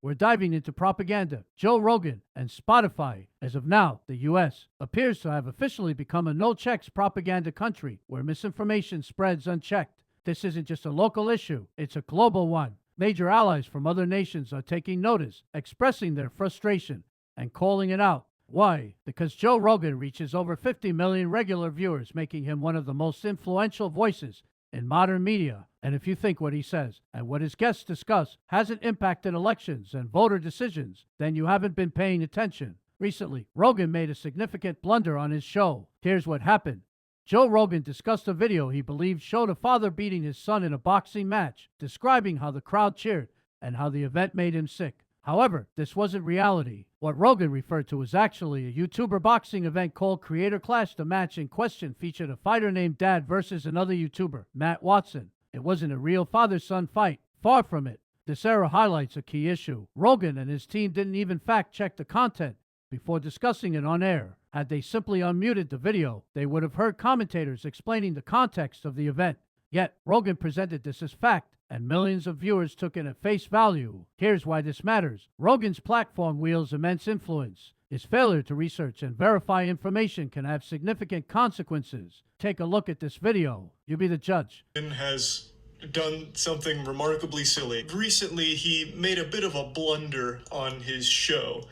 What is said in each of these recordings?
We're diving into propaganda. Joe Rogan and Spotify. As of now, the U.S. appears to have officially become a no-checks propaganda country where misinformation spreads unchecked. This isn't just a local issue, it's a global one. Major allies from other nations are taking notice, expressing their frustration, and calling it out. Why? Because Joe Rogan reaches over 50 million regular viewers, making him one of the most influential voices in modern media. And if you think what he says and what his guests discuss hasn't impacted elections and voter decisions, then you haven't been paying attention. Recently, Rogan made a significant blunder on his show. Here's what happened. Joe Rogan discussed a video he believed showed a father beating his son in a boxing match, describing how the crowd cheered and how the event made him sick. However, this wasn't reality. What Rogan referred to was actually a YouTuber boxing event called Creator Clash. The match in question featured a fighter named Dad versus another YouTuber, Matt Watson. It wasn't a real father-son fight. Far from it. This error highlights a key issue. Rogan and his team didn't even fact-check the content before discussing it on air. Had they simply unmuted the video, they would have heard commentators explaining the context of the event. Yet, Rogan presented this as fact, and millions of viewers took it at face value. Here's why this matters. Rogan's platform wields immense influence. His failure to research and verify information can have significant consequences. Take a look at this video. You be the judge. Has done something remarkably silly. Recently, he made a bit of a blunder on his show.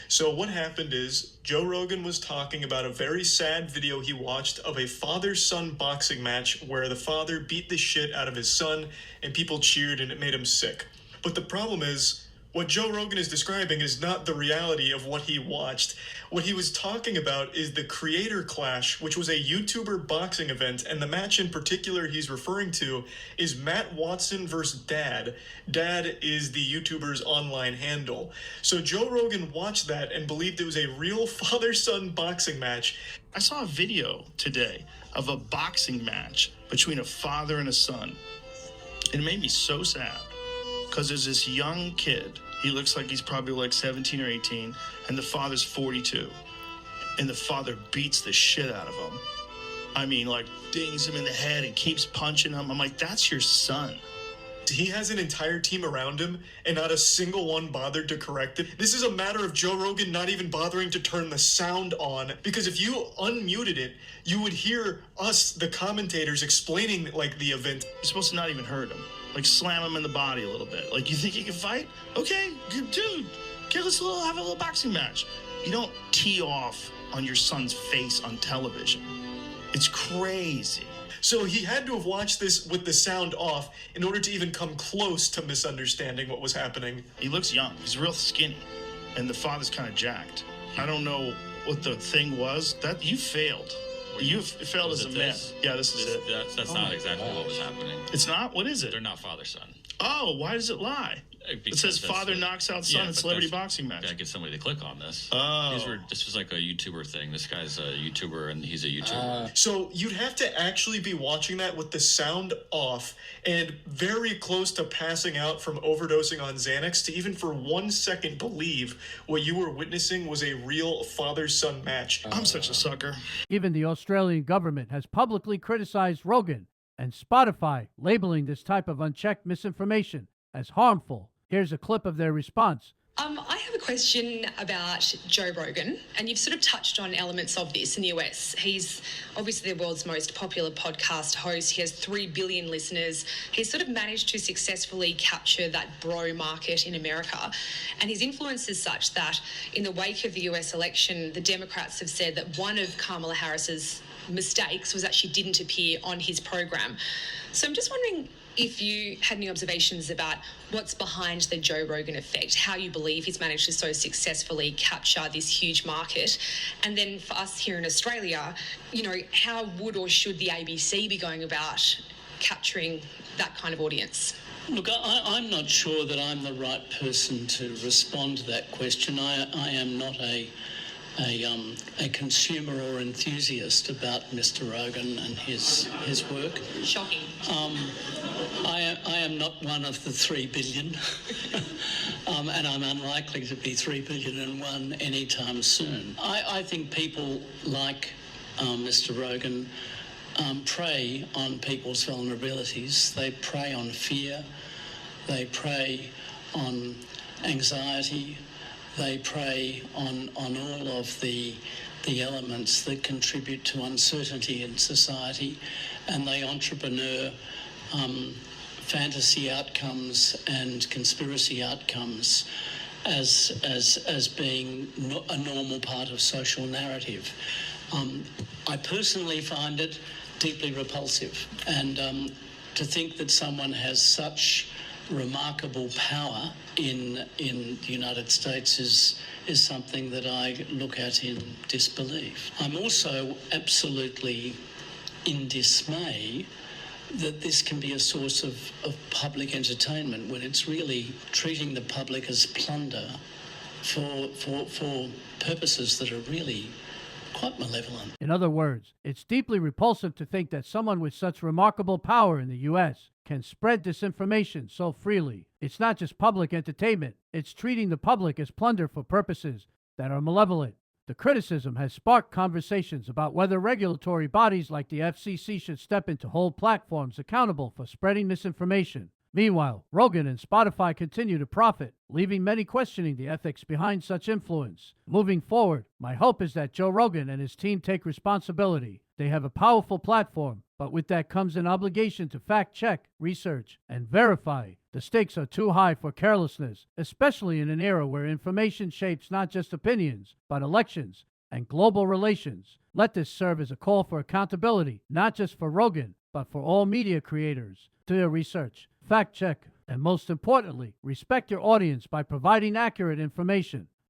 So what happened is Joe Rogan was talking about a very sad video he watched of a father-son boxing match where the father beat the shit out of his son and people cheered and it made him sick. But the problem is, what Joe Rogan is describing is not the reality of what he watched. What he was talking about is the Creator Clash, which was a YouTuber boxing event, and the match in particular he's referring to is Matt Watson versus Dad. Dad is the YouTuber's online handle. So Joe Rogan watched that and believed it was a real father-son boxing match. I saw a video today of a boxing match between a father and a son. It made me so sad. Because there's this young kid, he looks like he's probably like 17 or 18, and the father's 42. And the father beats the shit out of him. I mean, like, dings him in the head and keeps punching him. I'm like, that's your son. He has an entire team around him, and not a single one bothered to correct it. This is a matter of Joe Rogan not even bothering to turn the sound on, because if you unmuted it, you would hear us, the commentators, explaining, like, the event. You're supposed to not even hurt him. Like, slam him in the body a little bit. Like, you think you can fight? Okay, dude, okay, let's have a little boxing match. You don't tee off on your son's face on television. It's crazy. So he had to have watched this with the sound off in order to even come close to misunderstanding what was happening. He looks young. He's real skinny. And the father's kind of jacked. I don't know what the thing was. That you failed. You failed as a man. Yeah, this is it. That's not exactly what was happening. It's not? What is it? They're not father-son. Oh, why does it lie? It says father knocks out son in celebrity boxing match. Gotta get somebody to click on this. Oh. This was like a YouTuber thing. This guy's a YouTuber and he's a YouTuber. So you'd have to actually be watching that with the sound off and very close to passing out from overdosing on Xanax to even for 1 second believe what you were witnessing was a real father-son match. I'm such a sucker. Even the Australian government has publicly criticized Rogan and Spotify, labeling this type of unchecked misinformation as harmful. Here's a clip of their response. I have a question about Joe Rogan, and you've sort of touched on elements of this in the US. He's obviously the world's most popular podcast host. He has 3 billion listeners. He's sort of managed to successfully capture that bro market in America, and his influence is such that in the wake of the US election, the Democrats have said that one of Kamala Harris's mistakes was that she didn't appear on his program. So I'm just wondering if you had any observations about what's behind the Joe Rogan effect, how you believe he's managed to so successfully capture this huge market. And then for us here in Australia, you know, how would or should the ABC be going about capturing that kind of audience? Look, I'm not sure that I'm the right person to respond to that question. I am not a consumer or enthusiast about Mr. Rogan and his work. Shocking. I am not one of the 3 billion, and I'm unlikely to be 3 billion and one anytime soon. I think people like Mr. Rogan prey on people's vulnerabilities. They prey on fear. They prey on anxiety. They prey on all of the elements that contribute to uncertainty in society, and they entrepreneur fantasy outcomes and conspiracy outcomes as being a normal part of social narrative. I personally find it deeply repulsive, and to think that someone has such remarkable power in the United States is something that I look at in disbelief. I'm also absolutely in dismay that this can be a source of public entertainment when it's really treating the public as plunder for purposes that are really quite malevolent. In other words, it's deeply repulsive to think that someone with such remarkable power in the U.S. can spread disinformation so freely. It's not just public entertainment, it's treating the public as plunder for purposes that are malevolent. The criticism has sparked conversations about whether regulatory bodies like the FCC should step in to hold platforms accountable for spreading misinformation. Meanwhile, Rogan and Spotify continue to profit, leaving many questioning the ethics behind such influence. Moving forward, my hope is that Joe Rogan and his team take responsibility. They have a powerful platform, but with that comes an obligation to fact-check, research, and verify. The stakes are too high for carelessness, especially in an era where information shapes not just opinions, but elections and global relations. Let this serve as a call for accountability, not just for Rogan, but for all media creators. Do your research, fact-check, and most importantly, respect your audience by providing accurate information.